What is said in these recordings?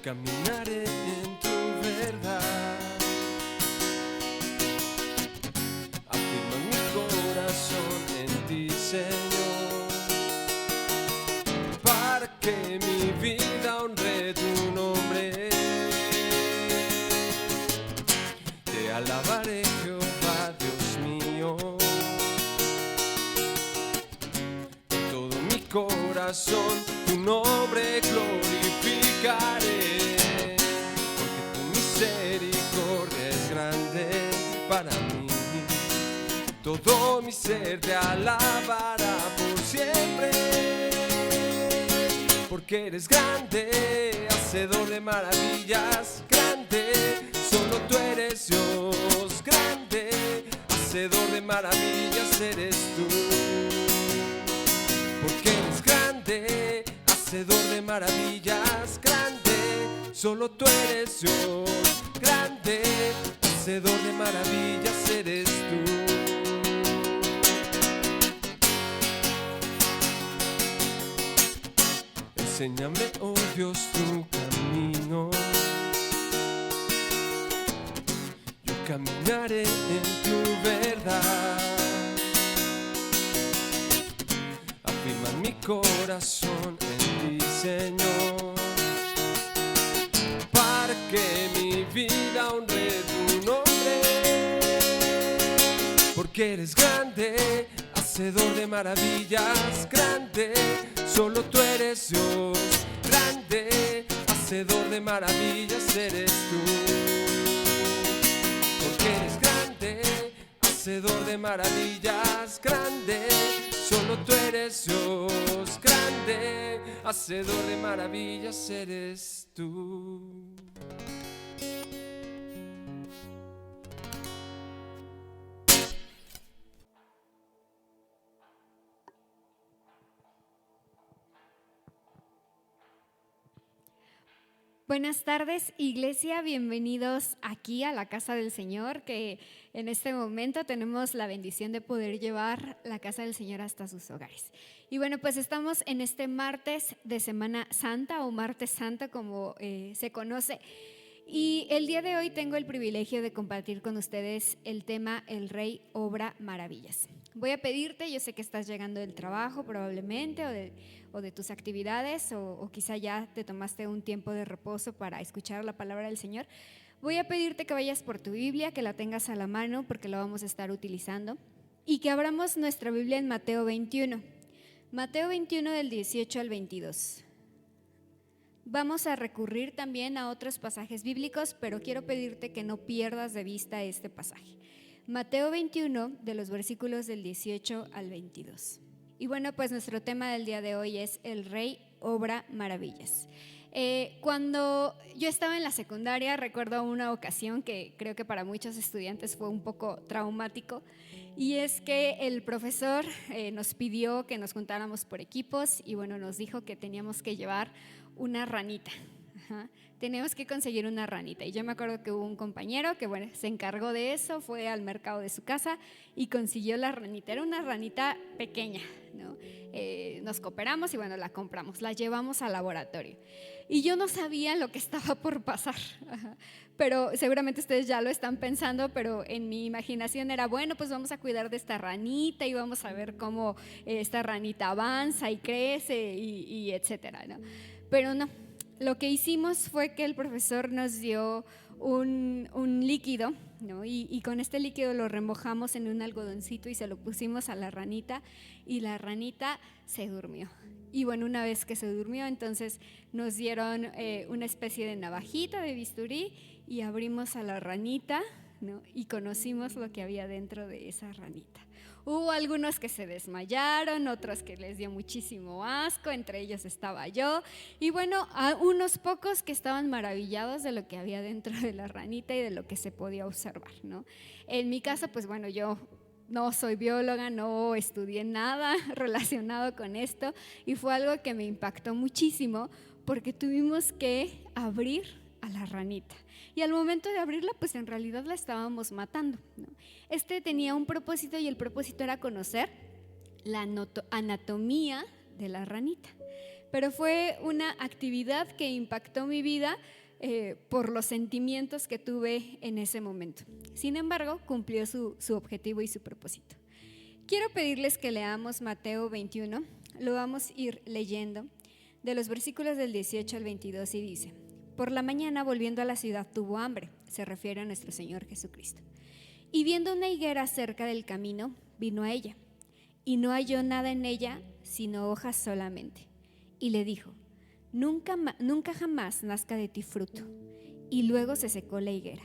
caminaré en tu verdad. Afirma mi corazón en ti, Señor, para que mi vida honre tu nombre. Te alabaré, Jehová, Dios mío, con todo mi corazón tu nombre glorificaré, porque tu misericordia es grande para mí. Todo mi ser te alabará por siempre, porque eres grande, hacedor de maravillas, grande, solo tú eres Dios, grande, hacedor de maravillas eres tú, porque eres grande, hacedor de maravillas, grande, solo tú eres Dios, grande, hacedor de maravillas eres tú. Enséñame, oh Dios, tu camino, yo caminaré en tu verdad. Afirma mi corazón en ti, Señor, para que mi vida honre tu nombre, porque eres grande, hacedor de maravillas, grande, solo tú eres Dios, grande, hacedor de maravillas eres tú, porque eres grande, hacedor de maravillas, grande, solo tú eres Dios, grande, hacedor de maravillas eres tú. Buenas tardes, iglesia, bienvenidos aquí a la casa del Señor, que en este momento tenemos la bendición de poder llevar la casa del Señor hasta sus hogares. Y bueno, pues estamos en este martes de Semana Santa o Martes Santo como se conoce. Y el día de hoy tengo el privilegio de compartir con ustedes el tema El Rey obra maravillas. Voy a pedirte, yo sé que estás llegando del trabajo probablemente o de tus actividades o quizá ya te tomaste un tiempo de reposo para escuchar la palabra del Señor. Voy a pedirte que vayas por tu Biblia, que la tengas a la mano porque la vamos a estar utilizando y que abramos nuestra Biblia en Mateo 21. Mateo 21 del 18 al 22. Vamos a recurrir también a otros pasajes bíblicos, pero quiero pedirte que no pierdas de vista este pasaje. Mateo 21, de los versículos del 18 al 22. Y bueno, pues nuestro tema del día de hoy es El Rey obra maravillas. Cuando yo estaba en la secundaria, recuerdo una ocasión que creo que para muchos estudiantes fue un poco traumático, y es que el profesor nos pidió que nos juntáramos por equipos y bueno, nos dijo que teníamos que llevar una ranita. Teníamos que conseguir una ranita y yo me acuerdo que hubo un compañero que bueno, se encargó de eso, fue al mercado de su casa y consiguió la ranita. Era una ranita pequeña, ¿no? Nos cooperamos y bueno, la compramos, la llevamos al laboratorio y yo no sabía lo que estaba por pasar. Pero seguramente ustedes ya lo están pensando, pero en mi imaginación era bueno, pues vamos a cuidar de esta ranita y vamos a ver cómo esta ranita avanza y crece y etcétera, ¿no? Pero no, lo que hicimos fue que el profesor nos dio un líquido, ¿no? Y con este líquido lo remojamos en un algodoncito y se lo pusimos a la ranita y la ranita se durmió. Y bueno, una vez que se durmió, entonces nos dieron una especie de navajita de bisturí y abrimos a la ranita, ¿no? Y conocimos lo que había dentro de esa ranita. Hubo algunos que se desmayaron, otros que les dio muchísimo asco, entre ellos estaba yo, y bueno, a unos pocos que estaban maravillados de lo que había dentro de la ranita y de lo que se podía observar, ¿no? En mi caso, pues bueno, yo no soy bióloga, no estudié nada relacionado con esto y fue algo que me impactó muchísimo porque tuvimos que abrir a la ranita. Y al momento de abrirla, pues en realidad la estábamos matando, ¿no? Este tenía un propósito y el propósito era conocer la anatomía de la ranita. pero fue una actividad que impactó mi vida por los sentimientos que tuve en ese momento. Sin embargo, cumplió su objetivo y su propósito. Quiero pedirles que leamos Mateo 21, lo vamos a ir leyendo de los versículos del 18 al 22 y dice: por la mañana, volviendo a la ciudad, tuvo hambre, se refiere a nuestro Señor Jesucristo, y viendo una higuera cerca del camino, vino a ella, y no halló nada en ella, sino hojas solamente, y le dijo: nunca jamás nazca de ti fruto. Y luego se secó la higuera.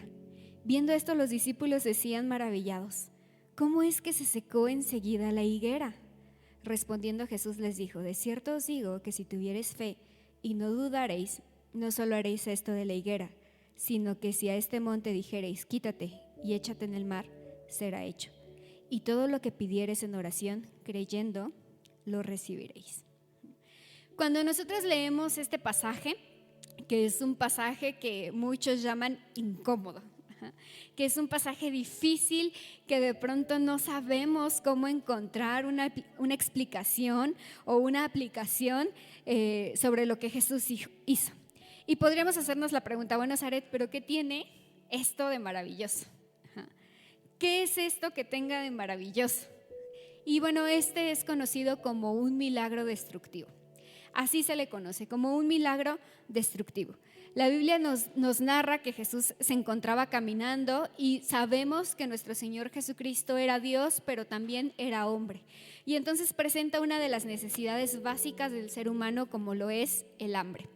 Viendo esto, los discípulos decían maravillados: ¿cómo es que se secó enseguida la higuera? Respondiendo Jesús les dijo: de cierto os digo que si tuviereis fe y no dudareis, no solo haréis esto de la higuera, sino que si a este monte dijereis: quítate y échate en el mar, será hecho. Y todo lo que pidiereis en oración, creyendo, lo recibiréis. Cuando nosotros leemos este pasaje, que es un pasaje que muchos llaman incómodo, que es un pasaje difícil, que de pronto no sabemos cómo encontrar una explicación o una aplicación sobre lo que Jesús hizo. Y podríamos hacernos la pregunta: bueno, Zaret, ¿pero qué tiene esto de maravilloso? ¿Qué es esto que tenga de maravilloso? Y bueno, este es conocido como un milagro destructivo. Así se le conoce, como un milagro destructivo. La Biblia nos narra que Jesús se encontraba caminando y sabemos que nuestro Señor Jesucristo era Dios, pero también era hombre. Y entonces presenta una de las necesidades básicas del ser humano, como lo es el hambre.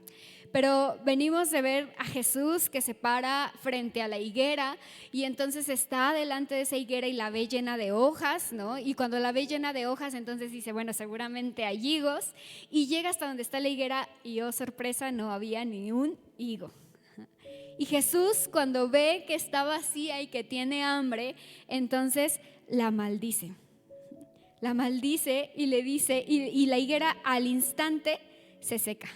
Pero venimos de ver a Jesús que se para frente a la higuera y entonces está delante de esa higuera y la ve llena de hojas, ¿no? Y cuando la ve llena de hojas, entonces dice: bueno, seguramente hay higos, y llega hasta donde está la higuera y, oh sorpresa, no había ni un higo. Y Jesús, cuando ve que está vacía y que tiene hambre, entonces la maldice. La maldice y le dice, y la higuera al instante se seca.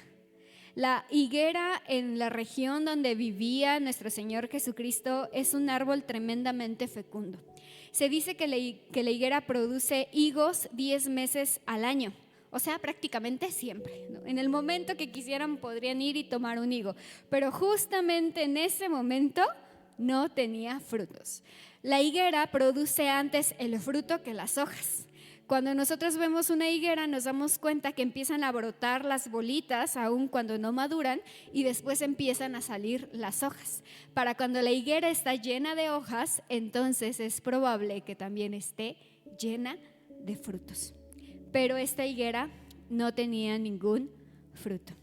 La higuera en la región donde vivía nuestro Señor Jesucristo es un árbol tremendamente fecundo. Se dice que la higuera produce higos 10 meses al año, o sea, prácticamente siempre, ¿no? En el momento que quisieran podrían ir y tomar un higo, pero justamente en ese momento no tenía frutos. La higuera produce antes el fruto que las hojas. Cuando nosotros vemos una higuera nos damos cuenta que empiezan a brotar las bolitas aún cuando no maduran y después empiezan a salir las hojas. Para cuando la higuera está llena de hojas, entonces es probable que también esté llena de frutos. Pero esta higuera no tenía ningún fruto.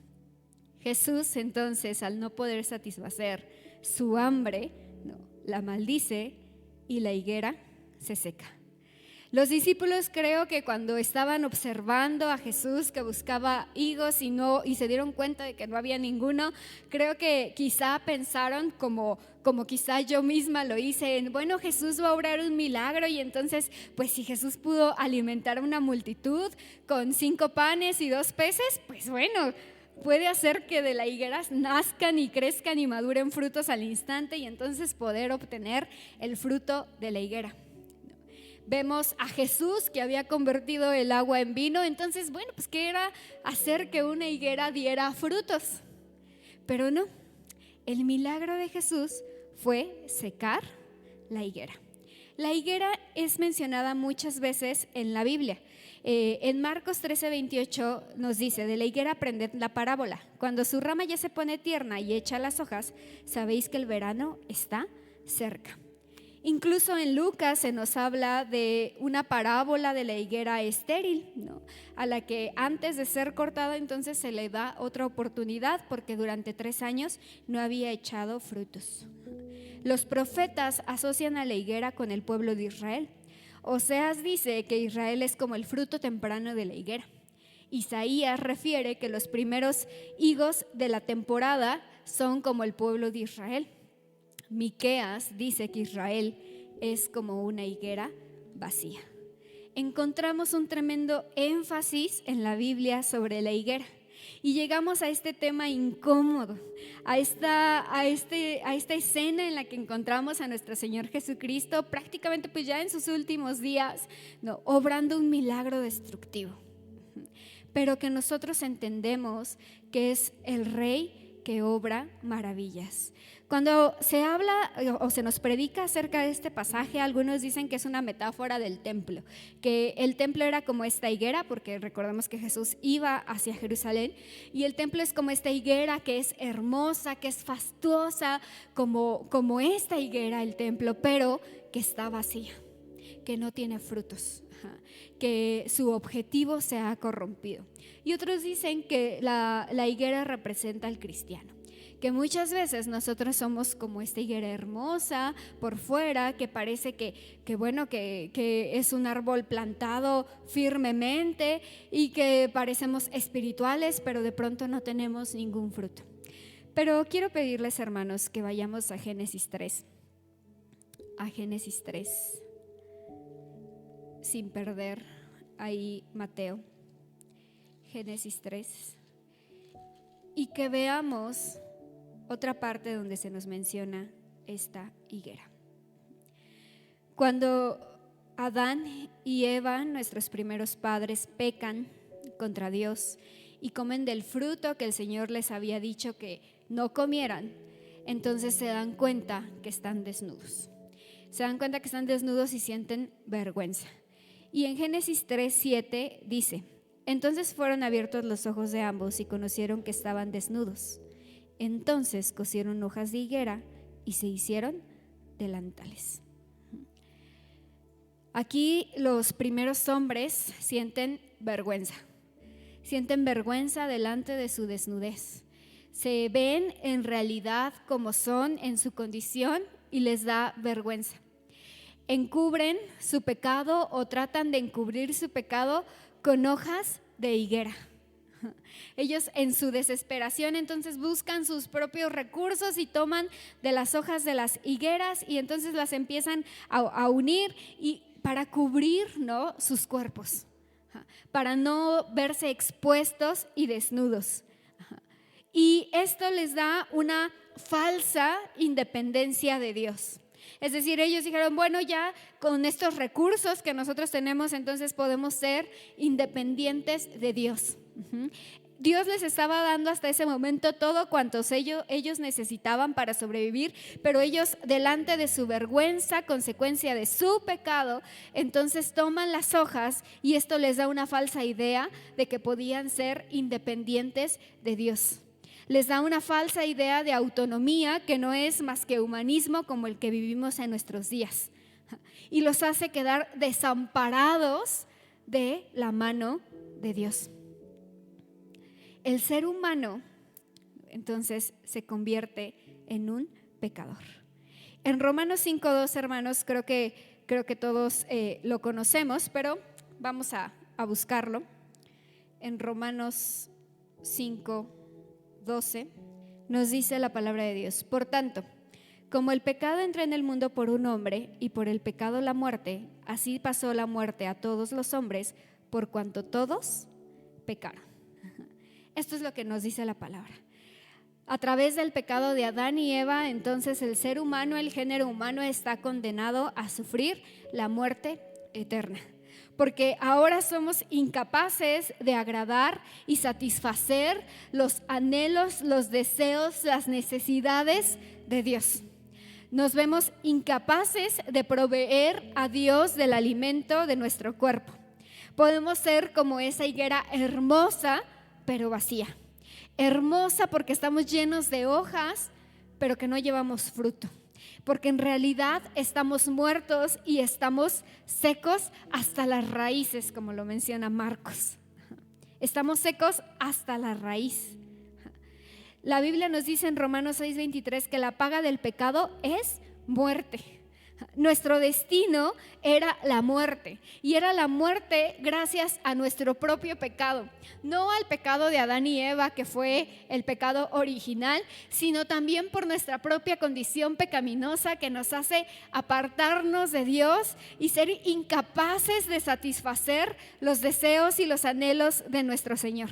Jesús entonces, al no poder satisfacer su hambre, la maldice y la higuera se seca. Los discípulos, creo que cuando estaban observando a Jesús que buscaba higos y se dieron cuenta de que no había ninguno, creo que quizá pensaron como quizá yo misma lo hice, bueno, Jesús va a obrar un milagro y entonces, pues si Jesús pudo alimentar a una multitud con 5 panes y 2 peces, pues bueno, puede hacer que de la higuera nazcan y crezcan y maduren frutos al instante y entonces poder obtener el fruto de la higuera. Vemos a Jesús que había convertido el agua en vino, entonces, bueno, pues ¿qué era hacer que una higuera diera frutos? Pero no, el milagro de Jesús fue secar la higuera. La higuera es mencionada muchas veces en la Biblia. En Marcos 13:28 nos dice: de la higuera aprended la parábola. Cuando su rama ya se pone tierna y echa las hojas, sabéis que el verano está cerca. Incluso en Lucas se nos habla de una parábola de la higuera estéril, ¿no? A la que antes de ser cortada entonces se le da otra oportunidad porque durante 3 años no había echado frutos. Los profetas asocian a la higuera con el pueblo de Israel. Oseas dice que Israel es como el fruto temprano de la higuera. Isaías refiere que los primeros higos de la temporada son como el pueblo de Israel. Miqueas dice que Israel es como una higuera vacía. Encontramos un tremendo énfasis en la Biblia sobre la higuera y llegamos a este tema incómodo, a esta escena en la que encontramos a nuestro Señor Jesucristo prácticamente pues ya en sus últimos días, obrando un milagro destructivo. pero que nosotros entendemos que es el Rey que obra maravillas. Cuando se habla o se nos predica acerca de este pasaje, algunos dicen que es una metáfora del templo, que el templo era como esta higuera, porque recordemos que Jesús iba hacia Jerusalén, y el templo es como esta higuera que es hermosa, que es fastuosa, como esta higuera, el templo, pero que está vacía, que no tiene frutos, que su objetivo se ha corrompido. Y otros dicen que la higuera representa al cristiano, que muchas veces nosotros somos como esta higuera hermosa por fuera, que parece que es un árbol plantado firmemente y que parecemos espirituales, pero de pronto no tenemos ningún fruto. Pero quiero pedirles, hermanos, que vayamos a Génesis 3, sin perder ahí Mateo, Génesis 3, y que veamos otra parte donde se nos menciona esta higuera. Cuando Adán y Eva, nuestros primeros padres, pecan contra Dios y comen del fruto que el Señor les había dicho que no comieran, entonces se dan cuenta que están desnudos. Se dan cuenta que están desnudos y sienten vergüenza. Y en Génesis 3:7 dice: entonces fueron abiertos los ojos de ambos y conocieron que estaban desnudos. Entonces cosieron hojas de higuera y se hicieron delantales. Aquí los primeros hombres sienten vergüenza delante de su desnudez. Se ven en realidad como son en su condición y les da vergüenza. Encubren su pecado o tratan de encubrir su pecado con hojas de higuera. Ellos en su desesperación entonces buscan sus propios recursos y toman de las hojas de las higueras y entonces las empiezan a unir y para cubrir, ¿no?, sus cuerpos, para no verse expuestos y desnudos. Y esto les da una falsa independencia de Dios. Es decir, ellos dijeron, bueno, ya con estos recursos que nosotros tenemos, entonces podemos ser independientes de Dios. Dios les estaba dando hasta ese momento todo cuanto ellos necesitaban para sobrevivir, pero ellos, delante de su vergüenza, consecuencia de su pecado, entonces toman las hojas y esto les da una falsa idea de que podían ser independientes de Dios. Les da una falsa idea de autonomía que no es más que humanismo como el que vivimos en nuestros días, y los hace quedar desamparados de la mano de Dios. El ser humano entonces se convierte en un pecador. En Romanos 5:2, hermanos, creo que todos lo conocemos, pero vamos a buscarlo. En Romanos 5:12 nos dice la palabra de Dios: por tanto, como el pecado entró en el mundo por un hombre y por el pecado la muerte, así pasó la muerte a todos los hombres por cuanto todos pecaron. Esto es lo que nos dice la palabra. A través del pecado de Adán y Eva, entonces el ser humano, el género humano, está condenado a sufrir la muerte eterna. Porque ahora somos incapaces de agradar y satisfacer los anhelos, los deseos, las necesidades de Dios. Nos vemos incapaces de proveer a Dios del alimento de nuestro cuerpo. Podemos ser como esa higuera hermosa, pero vacía. Hermosa porque estamos llenos de hojas, pero que no llevamos fruto. Porque en realidad estamos muertos y estamos secos hasta las raíces, como lo menciona Marcos. Estamos secos hasta la raíz. La Biblia nos dice en Romanos 6:23 que la paga del pecado es muerte. Nuestro destino era la muerte, y era la muerte gracias a nuestro propio pecado, no al pecado de Adán y Eva, que fue el pecado original, sino también por nuestra propia condición pecaminosa que nos hace apartarnos de Dios y ser incapaces de satisfacer los deseos y los anhelos de nuestro Señor.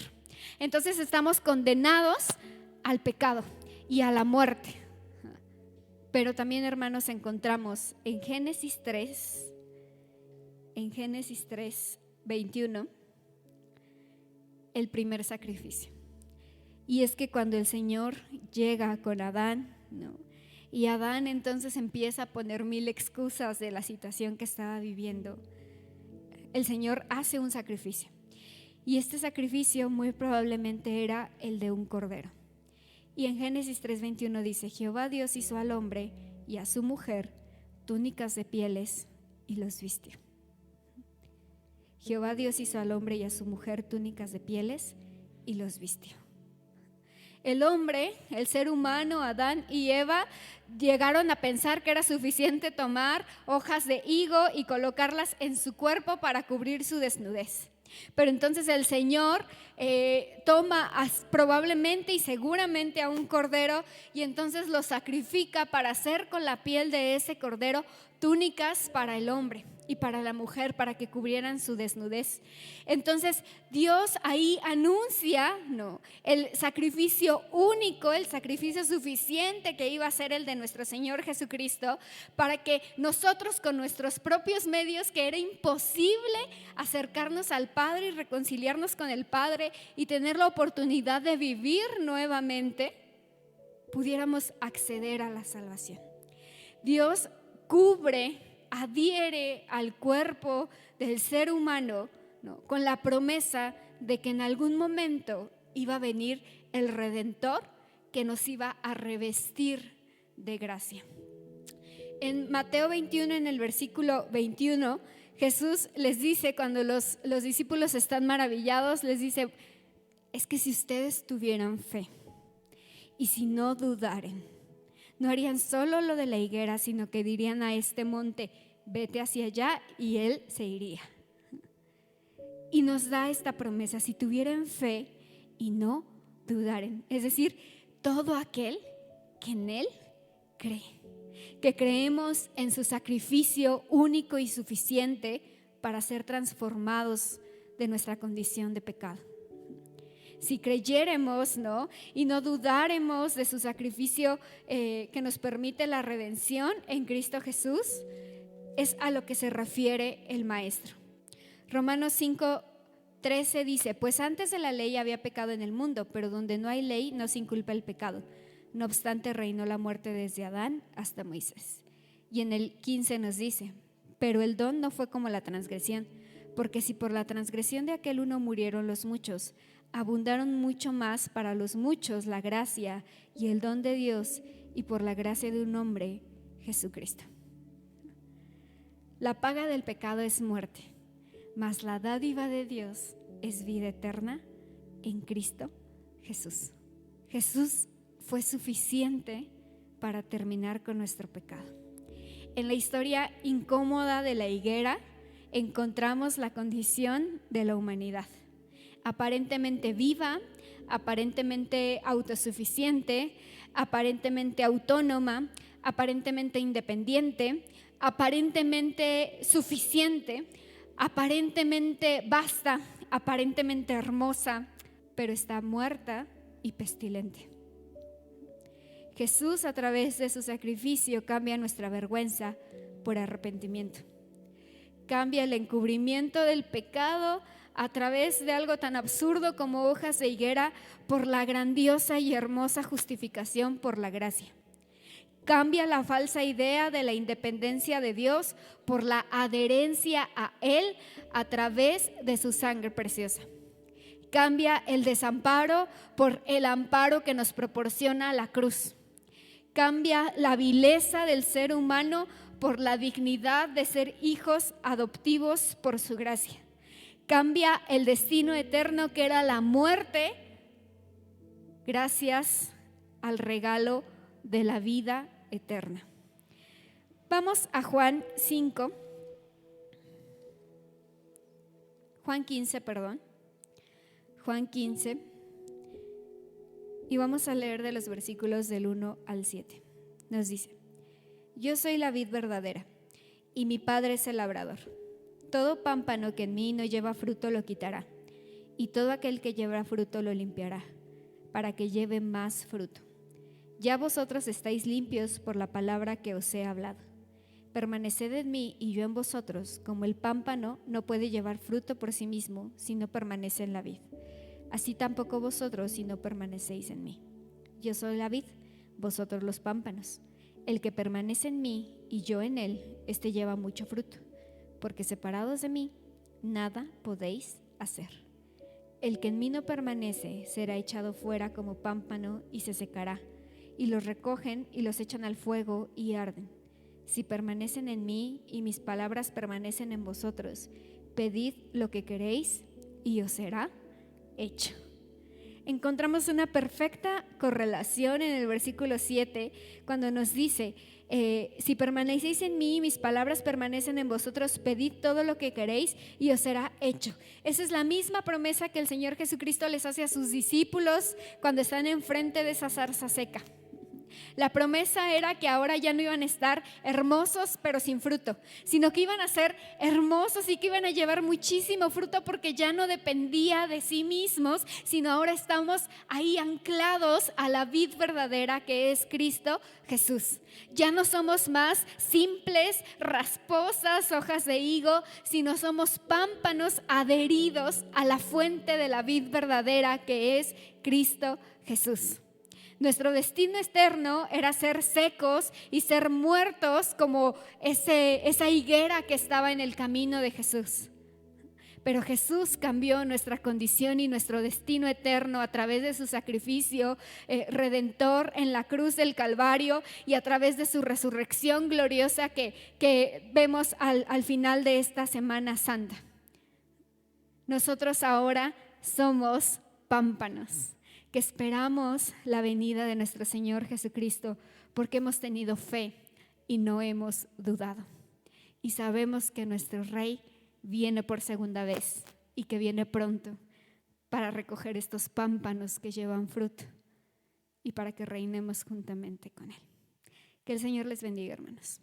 Entonces estamos condenados al pecado y a la muerte. Pero también, hermanos, encontramos en Génesis 3:21, el primer sacrificio. Y es que cuando el Señor llega con Adán, ¿no? Y Adán entonces empieza a poner 1000 excusas de la situación que estaba viviendo, el Señor hace un sacrificio. Y este sacrificio muy probablemente era el de un cordero. Y en Génesis 3:21 dice: Jehová Dios hizo al hombre y a su mujer túnicas de pieles y los vistió. Jehová Dios hizo al hombre y a su mujer túnicas de pieles y los vistió. El hombre, el ser humano, Adán y Eva, llegaron a pensar que era suficiente tomar hojas de higo y colocarlas en su cuerpo para cubrir su desnudez. Pero entonces el Señor toma probablemente y seguramente a un cordero y entonces lo sacrifica para hacer con la piel de ese cordero túnicas para el hombre y para la mujer, para que cubrieran su desnudez. Entonces Dios ahí anuncia, ¿no?, el sacrificio único, el sacrificio suficiente que iba a ser el de nuestro Señor Jesucristo, para que nosotros con nuestros propios medios, que era imposible acercarnos al Padre y reconciliarnos con el Padre y tener la oportunidad de vivir nuevamente, pudiéramos acceder a la salvación. Dios adhiere al cuerpo del ser humano, ¿no?, con la promesa de que en algún momento iba a venir el Redentor que nos iba a revestir de gracia. En Mateo 21, en el versículo 21, Jesús les dice, cuando los discípulos están maravillados, les dice: es que si ustedes tuvieran fe y si no dudaren, no harían solo lo de la higuera, sino que dirían a este monte: vete hacia allá, y él se iría. Y nos da esta promesa: si tuvieran fe y no dudaren. Es decir, todo aquel que en él cree, que creemos en su sacrificio único y suficiente para ser transformados de nuestra condición de pecado. Si creyéremos, ¿no?, y no dudáremos de su sacrificio que nos permite la redención en Cristo Jesús, es a lo que se refiere el Maestro. Romanos 5:13 dice: pues antes de la ley había pecado en el mundo, pero donde no hay ley no se inculpa el pecado. No obstante, reinó la muerte desde Adán hasta Moisés. Y en el 15 nos dice: pero el don no fue como la transgresión, porque si por la transgresión de aquel uno murieron los muchos, abundaron mucho más para los muchos la gracia y el don de Dios, y por la gracia de un hombre, Jesucristo. La paga del pecado es muerte, mas la dádiva de Dios es vida eterna en Cristo Jesús. Jesús fue suficiente para terminar con nuestro pecado. En la historia incómoda de la higuera encontramos la condición de la humanidad, aparentemente viva, aparentemente autosuficiente, aparentemente autónoma, aparentemente independiente, aparentemente suficiente, aparentemente vasta, aparentemente hermosa, pero está muerta y pestilente. Jesús, a través de su sacrificio, cambia nuestra vergüenza por arrepentimiento. Cambia el encubrimiento del pecado a través de algo tan absurdo como hojas de higuera por la grandiosa y hermosa justificación por la gracia. Cambia la falsa idea de la independencia de Dios por la adherencia a Él a través de su sangre preciosa. Cambia el desamparo por el amparo que nos proporciona la cruz. Cambia la vileza del ser humano por la dignidad de ser hijos adoptivos por su gracia. Cambia el destino eterno que era la muerte gracias al regalo de la vida eterna. Vamos a Juan 15, y vamos a leer de los versículos del 1 al 7. Nos dice: yo soy la vid verdadera y mi Padre es el labrador. Todo pámpano que en mí no lleva fruto lo quitará, y todo aquel que lleva fruto lo limpiará, para que lleve más fruto. Ya vosotros estáis limpios por la palabra que os he hablado. Permaneced en mí y yo en vosotros, como el pámpano no puede llevar fruto por sí mismo si no permanece en la vid. así tampoco vosotros si no permanecéis en mí. Yo soy la vid, vosotros los pámpanos. El que permanece en mí y yo en él, éste lleva mucho fruto, porque separados de mí, nada podéis hacer. El que en mí no permanece será echado fuera como pámpano y se secará, y los recogen y los echan al fuego y arden. Si permanecen en mí y mis palabras permanecen en vosotros, pedid lo que queréis y os será hecho. Encontramos una perfecta correlación en el versículo 7 cuando nos dice, si permanecéis en mí y mis palabras permanecen en vosotros, pedid todo lo que queréis y os será hecho. Esa es la misma promesa que el Señor Jesucristo les hace a sus discípulos cuando están enfrente de esa zarza seca. La promesa era que ahora ya no iban a estar hermosos pero sin fruto, sino que iban a ser hermosos y que iban a llevar muchísimo fruto porque ya no dependía de sí mismos, sino ahora estamos ahí anclados a la vid verdadera que es Cristo Jesús. Ya no somos más simples, rasposas hojas de higo, sino somos pámpanos adheridos a la fuente de la vid verdadera que es Cristo Jesús. Nuestro destino externo era ser secos y ser muertos como esa higuera que estaba en el camino de Jesús. Pero Jesús cambió nuestra condición y nuestro destino eterno a través de su sacrificio redentor en la cruz del Calvario y a través de su resurrección gloriosa que vemos al final de esta Semana Santa. Nosotros ahora somos pámpanos que esperamos la venida de nuestro Señor Jesucristo porque hemos tenido fe y no hemos dudado. Y sabemos que nuestro Rey viene por segunda vez y que viene pronto para recoger estos pámpanos que llevan fruto y para que reinemos juntamente con Él. Que el Señor les bendiga, hermanos.